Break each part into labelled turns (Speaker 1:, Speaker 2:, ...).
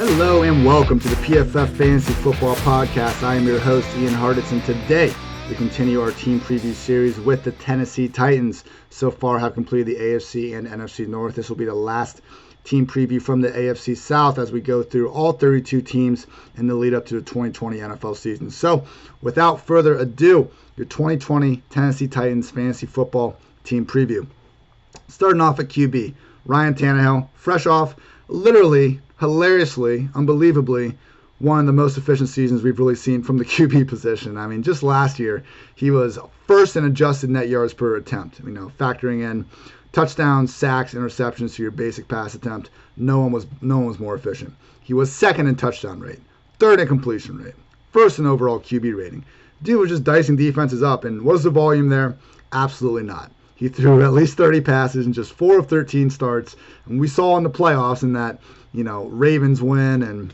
Speaker 1: Hello and welcome to the PFF Fantasy Football Podcast. I am your host, Ian Hartitz, and today we continue our team preview series with the Tennessee Titans. So far have completed the AFC and NFC North. This will be the last team preview from the AFC South as we go through all 32 teams in the lead up to the 2020 NFL season. So without further ado, your 2020 Tennessee Titans Fantasy Football team preview. Starting off at QB, Ryan Tannehill, fresh off literally, hilariously, unbelievably, one of the most efficient seasons we've really seen from the QB position. I mean, just last year, he was first in adjusted net yards per attempt. Factoring in touchdowns, sacks, interceptions to your basic pass attempt, no one was more efficient. He was second in touchdown rate, third in completion rate, first in overall QB rating. Dude was just dicing defenses up, and was the volume there? Absolutely not. He threw at least 30 passes in just 4 of 13 starts, and we saw in the playoffs in that, Ravens win and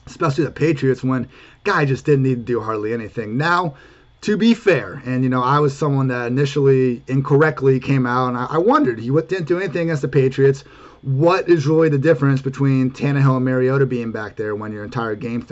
Speaker 1: especially the Patriots win, guy just didn't need to do hardly anything. Now, to be fair, and I was someone that initially incorrectly came out, and I wondered, he didn't do anything against the Patriots. What is really the difference between Tannehill and Mariota being back there when your entire game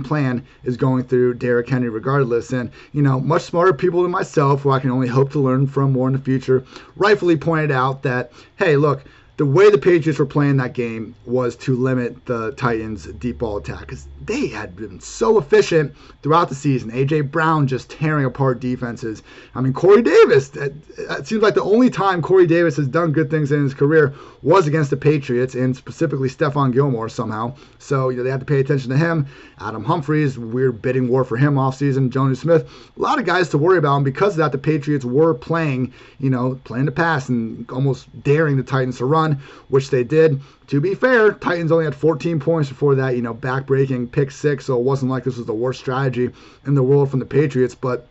Speaker 1: plan is going through Derrick Henry regardless? And, much smarter people than myself, who I can only hope to learn from more in the future, rightfully pointed out that, hey, look, the way the Patriots were playing that game was to limit the Titans' deep ball attack because they had been so efficient throughout the season. A.J. Brown just tearing apart defenses. Corey Davis, it seems like the only time Corey Davis has done good things in his career was against the Patriots, and specifically Stephon Gilmore somehow. So, they had to pay attention to him. Adam Humphries, weird bidding war for him offseason. Jonnu Smith, a lot of guys to worry about. And because of that, the Patriots were playing to pass and almost daring the Titans to run, which they did. To be fair, Titans only had 14 points before that, back-breaking pick six, so it wasn't like this was the worst strategy in the world from the Patriots. But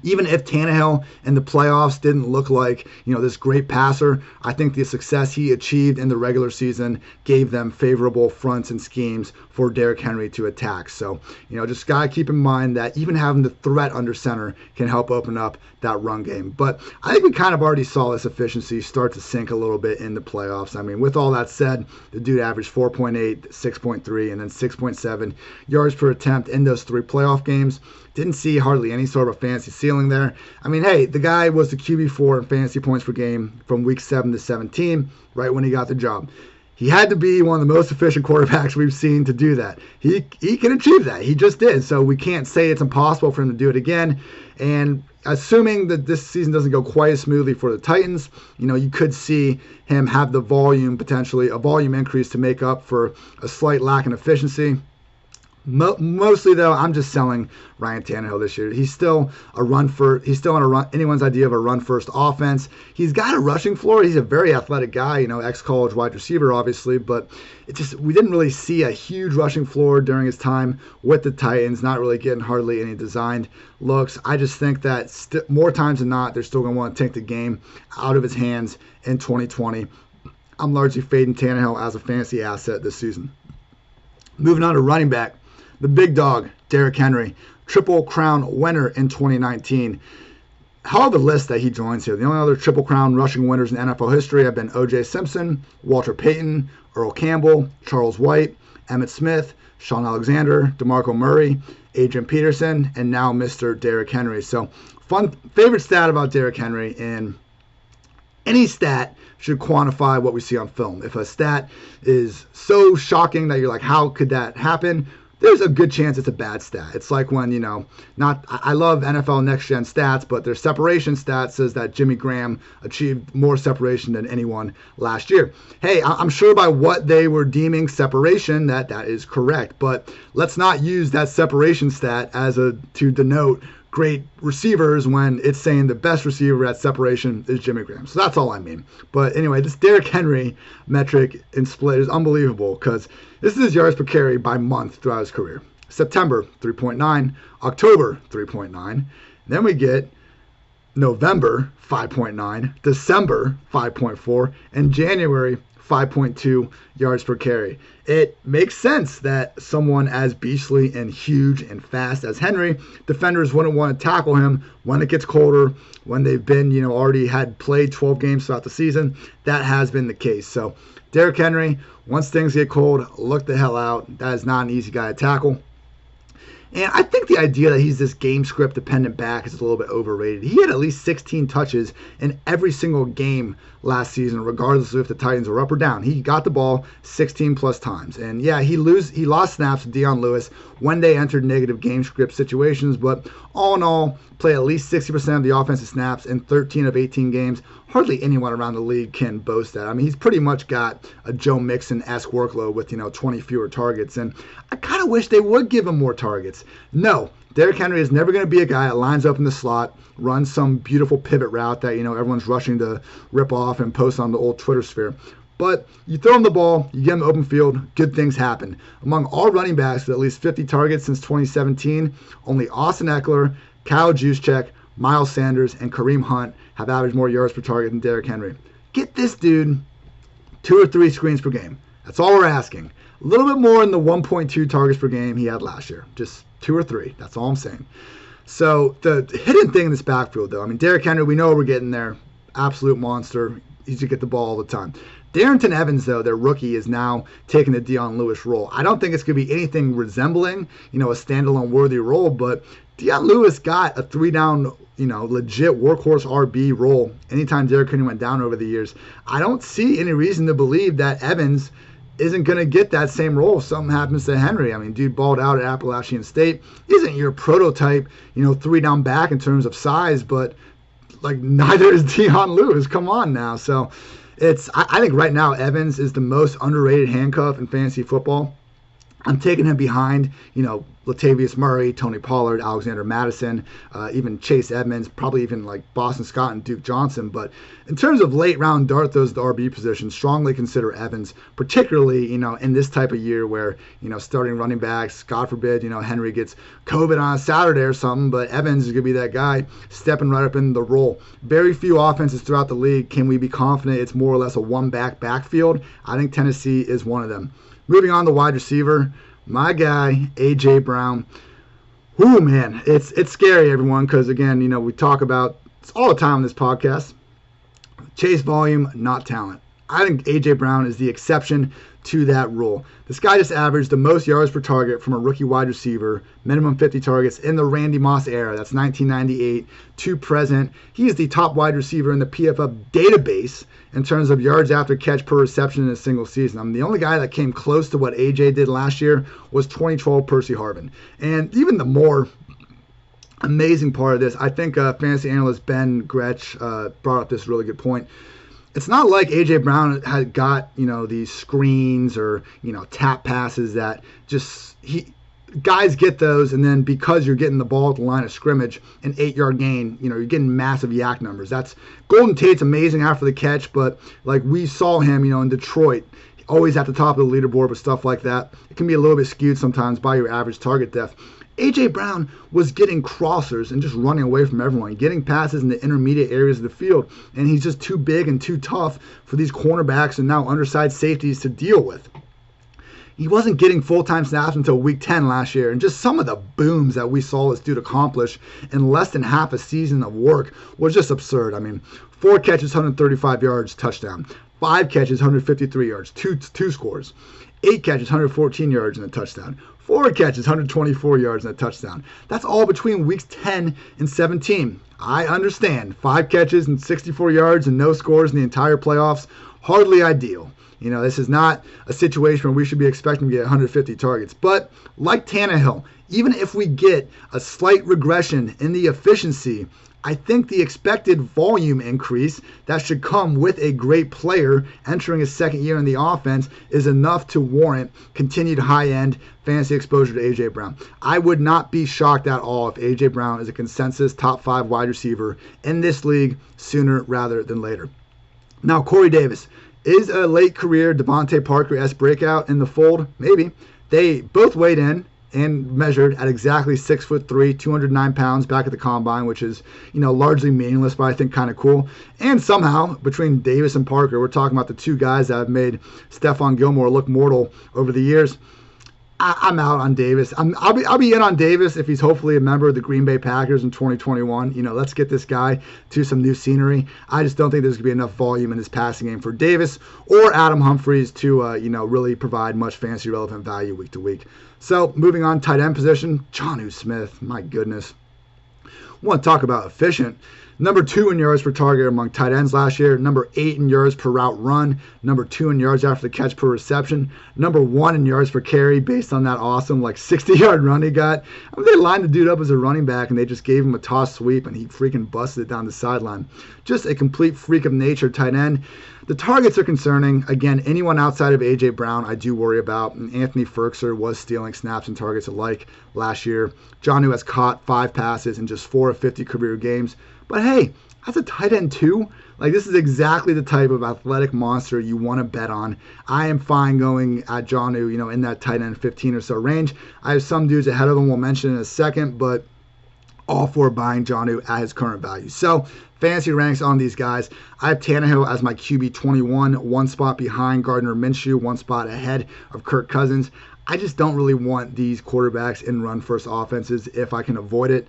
Speaker 1: even if Tannehill in the playoffs didn't look like, this great passer, I think the success he achieved in the regular season gave them favorable fronts and schemes for Derrick Henry to attack. So, just got to keep in mind that even having the threat under center can help open up that run game. But I think we kind of already saw this efficiency start to sink a little bit in the playoffs. With all that said, the dude averaged 4.8, 6.3, and then 6.7 yards per attempt in those 3 playoff games. Didn't see hardly any sort of a fantasy ceiling there. Hey, the guy was the QB4 in fantasy points per game from week 7 to 17, right when he got the job. He had to be one of the most efficient quarterbacks we've seen to do that. He can achieve that. He just did. So we can't say it's impossible for him to do it again. And assuming that this season doesn't go quite as smoothly for the Titans, you could see him have the volume, potentially a volume increase to make up for a slight lack in efficiency. Mostly though, I'm just selling Ryan Tannehill this year. He's still on anyone's idea of a run first offense. He's got a rushing floor. He's a very athletic guy, ex-college wide receiver obviously, but we didn't really see a huge rushing floor during his time with the Titans, not really getting hardly any designed looks. I just think that more times than not, they're still going to want to take the game out of his hands in 2020. I'm largely fading Tannehill as a fantasy asset this season. Moving on to running back. The big dog, Derrick Henry, Triple Crown winner in 2019. Hell of a list that he joins here. The only other Triple Crown rushing winners in NFL history have been O.J. Simpson, Walter Payton, Earl Campbell, Charles White, Emmitt Smith, Sean Alexander, DeMarco Murray, Adrian Peterson, and now Mr. Derrick Henry. So, favorite stat about Derrick Henry, and any stat should quantify what we see on film. If a stat is so shocking that you're like, how could that happen? There's a good chance it's a bad stat. It's like when, I love NFL next-gen stats, but their separation stat says that Jimmy Graham achieved more separation than anyone last year. Hey, I'm sure by what they were deeming separation that is correct, but let's not use that separation stat to denote great receivers when it's saying the best receiver at separation is Jimmy Graham. So that's all I mean. But anyway, this Derrick Henry metric in split is unbelievable because this is his yards per carry by month throughout his career. September, 3.9. October, 3.9. Then we get November, 5.9. December, 5.4. And January, 5.2 yards per carry. It makes sense that someone as beastly and huge and fast as Henry, defenders wouldn't want to tackle him when it gets colder, when they've been, already had played 12 games throughout the season. That has been the case. So Derrick Henry, once things get cold, look the hell out. That is not an easy guy to tackle. And I think the idea that he's this game script dependent back is a little bit overrated. He had at least 16 touches in every single game last season, regardless of if the Titans were up or down. He got the ball 16 plus times. And yeah, he lost snaps to Dion Lewis when they entered negative game script situations, but all in all, play at least 60% of the offensive snaps in 13 of 18 games. Hardly anyone around the league can boast that. I mean, he's pretty much got a Joe Mixon-esque workload with, 20 fewer targets. And I kind of wish they would give him more targets. No, Derrick Henry is never going to be a guy that lines up in the slot, runs some beautiful pivot route that, everyone's rushing to rip off and post on the old Twitter sphere. But you throw him the ball, you get him open field, good things happen. Among all running backs with at least 50 targets since 2017, only Austin Eckler, Kyle Juszczyk, Miles Sanders, and Kareem Hunt have averaged more yards per target than Derrick Henry. Get this dude 2 or 3 screens per game. That's all we're asking. A little bit more than the 1.2 targets per game he had last year. Just 2 or 3. That's all I'm saying. So the hidden thing in this backfield, though, I mean, Derrick Henry, we know we're getting there. Absolute monster. He's to get the ball all the time. Darrington Evans, though, their rookie, is now taking the Dion Lewis role. I don't think it's going to be anything resembling, a standalone worthy role, but Dion Lewis got a 3-down, legit workhorse RB role anytime Derrick Henry went down over the years. I don't see any reason to believe that Evans isn't going to get that same role if something happens to Henry. I mean, dude balled out at Appalachian State. Isn't your prototype, 3-down back in terms of size, but neither is Dion Lewis. Come on now. So I think right now Evans is the most underrated handcuff in fantasy football. I'm taking him behind, Latavius Murray, Tony Pollard, Alexander Mattison, even Chase Edmonds, probably even Boston Scott and Duke Johnson. But in terms of late round dart, those the RB positions, strongly consider Evans, particularly, in this type of year where, starting running backs, God forbid, Henry gets COVID on a Saturday or something, but Evans is going to be that guy stepping right up in the role. Very few offenses throughout the league can we be confident it's more or less a one-back backfield. I think Tennessee is one of them. Moving on to wide receiver, my guy, A.J. Brown. Ooh, man, it's scary, everyone, because, again, we talk about it's all the time on this podcast. Chase volume, not talent. I think A.J. Brown is the exception to that rule. This guy just averaged the most yards per target from a rookie wide receiver, minimum 50 targets in the Randy Moss era. That's 1998 to present. He is the top wide receiver in the PFF database in terms of yards after catch per reception in a single season. I mean, the only guy that came close to what AJ did last year was 2012 Percy Harvin. And even the more amazing part of this, I think fantasy analyst Ben Gretsch brought up this really good point. It's not like A.J. Brown had got, these screens or, tap passes that guys get those, and then because you're getting the ball at the line of scrimmage, an 8-yard gain, you're getting massive yak numbers. That's Golden Tate's amazing after the catch, but we saw him, in Detroit, always at the top of the leaderboard with stuff like that. It can be a little bit skewed sometimes by your average target depth. A.J. Brown was getting crossers and just running away from everyone, getting passes in the intermediate areas of the field, and he's just too big and too tough for these cornerbacks and now undersized safeties to deal with. He wasn't getting full-time snaps until week 10 last year, and just some of the booms that we saw this dude accomplish in less than half a season of work was just absurd. I mean, 4 catches, 135 yards, touchdown. 5 catches, 153 yards, two scores. 8 catches, 114 yards, and a touchdown. 4 catches, 124 yards, and a touchdown. That's all between weeks 10 and 17. I understand. 5 catches and 64 yards and no scores in the entire playoffs, hardly ideal. This is not a situation where we should be expecting to get 150 targets. But like Tannehill, even if we get a slight regression in the efficiency, I think the expected volume increase that should come with a great player entering his second year in the offense is enough to warrant continued high-end fantasy exposure to A.J. Brown. I would not be shocked at all if A.J. Brown is a consensus top 5 wide receiver in this league sooner rather than later. Now, Corey Davis. Is a late career Devontae Parker-esque breakout in the fold? Maybe. They both weighed in and measured at exactly 6'3", 209 pounds back at the combine, which is, largely meaningless, but I think kind of cool. And somehow, between Davis and Parker, we're talking about the two guys that have made Stephon Gilmore look mortal over the years. I'm out on Davis. I'll be in on Davis if he's hopefully a member of the Green Bay Packers in 2021. Let's get this guy to some new scenery. I just don't think there's going to be enough volume in his passing game for Davis or Adam Humphries to, really provide much fantasy relevant value week to week. So moving on, tight end position, Jonnu Smith. My goodness. I want to talk about efficient. Number 2 in yards per target among tight ends last year. Number 8 in yards per route run. Number 2 in yards after the catch per reception. Number 1 in yards per carry based on that awesome 60-yard run he got. They lined the dude up as a running back and they just gave him a toss sweep and he freaking busted it down the sideline. Just a complete freak of nature tight end. The targets are concerning. Again, anyone outside of A.J. Brown I do worry about. And Anthony Ferkser was stealing snaps and targets alike last year. Jonnu has caught 5 passes in just 4 of 50 career games. But hey, that's a tight end too. This is exactly the type of athletic monster you want to bet on. I am fine going at Jonnu, in that tight end 15 or so range. I have some dudes ahead of him we'll mention in a second, but all for buying Jonnu at his current value. So fantasy ranks on these guys. I have Tannehill as my QB 21, 1 spot behind Gardner Minshew, 1 spot ahead of Kirk Cousins. I just don't really want these quarterbacks in run-first offenses if I can avoid it.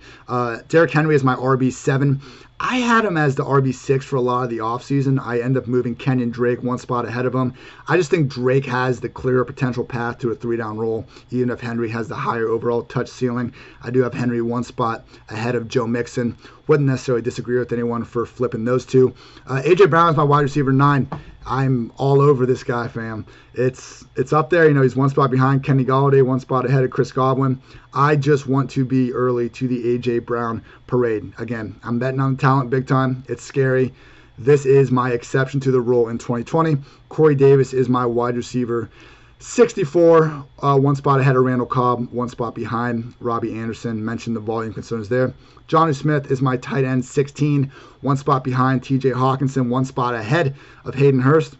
Speaker 1: Derrick Henry is my RB7. I had him as the RB6 for a lot of the offseason. I end up moving Kenyon Drake 1 spot ahead of him. I just think Drake has the clearer potential path to a 3-down role, even if Henry has the higher overall touch ceiling. I do have Henry 1 spot ahead of Joe Mixon. Wouldn't necessarily disagree with anyone for flipping those two. A.J. Brown is my wide receiver 9. I'm all over this guy, fam. It's up there. He's 1 spot behind Kenny Golladay, 1 spot ahead of Chris Godwin. I just want to be early to the A.J. Brown parade. Again, I'm betting on the talent big time. It's scary. This is my exception to the rule in 2020. Corey Davis is my wide receiver 64, 1 spot ahead of Randall Cobb, 1 spot behind Robbie Anderson. Mentioned the volume concerns there. Jonnu Smith is my tight end 16, 1 spot behind TJ Hawkinson, 1 spot ahead of Hayden Hurst.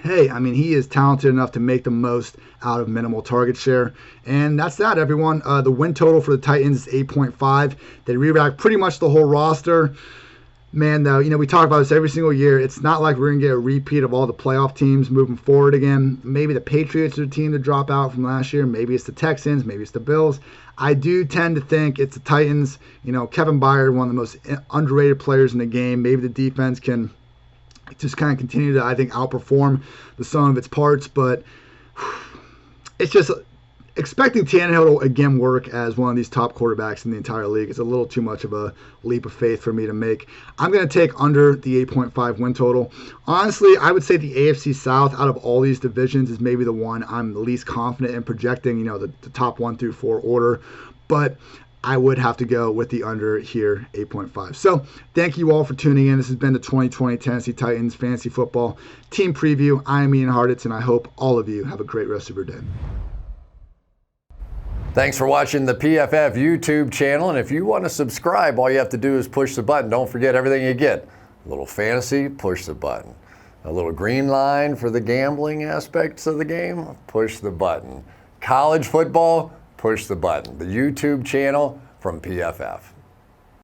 Speaker 1: Hey, he is talented enough to make the most out of minimal target share. And that's that, everyone. The win total for the Titans is 8.5. They re-rack pretty much the whole roster. Man, though, we talk about this every single year. It's not like we're going to get a repeat of all the playoff teams moving forward again. Maybe the Patriots are the team to drop out from last year. Maybe it's the Texans. Maybe it's the Bills. I do tend to think it's the Titans. Kevin Byard, one of the most underrated players in the game. Maybe the defense can just kind of continue to, I think, outperform the sum of its parts. But it's just expecting Tannehill to again work as one of these top quarterbacks in the entire league is a little too much of a leap of faith for me to make. I'm going to take under the 8.5 win total. Honestly, I would say the AFC South out of all these divisions is maybe the one I'm the least confident in projecting, the top 1 through 4 order. But I would have to go with the under here, 8.5. So thank you all for tuning in. This has been the 2020 Tennessee Titans Fantasy Football Team Preview. I'm Ian Hartitz, and I hope all of you have a great rest of your day.
Speaker 2: Thanks for watching the PFF YouTube channel. And if you want to subscribe, all you have to do is push the button. Don't forget everything you get. A little fantasy, push the button. A little green line for the gambling aspects of the game, push the button. College football, push the button. The YouTube channel from PFF.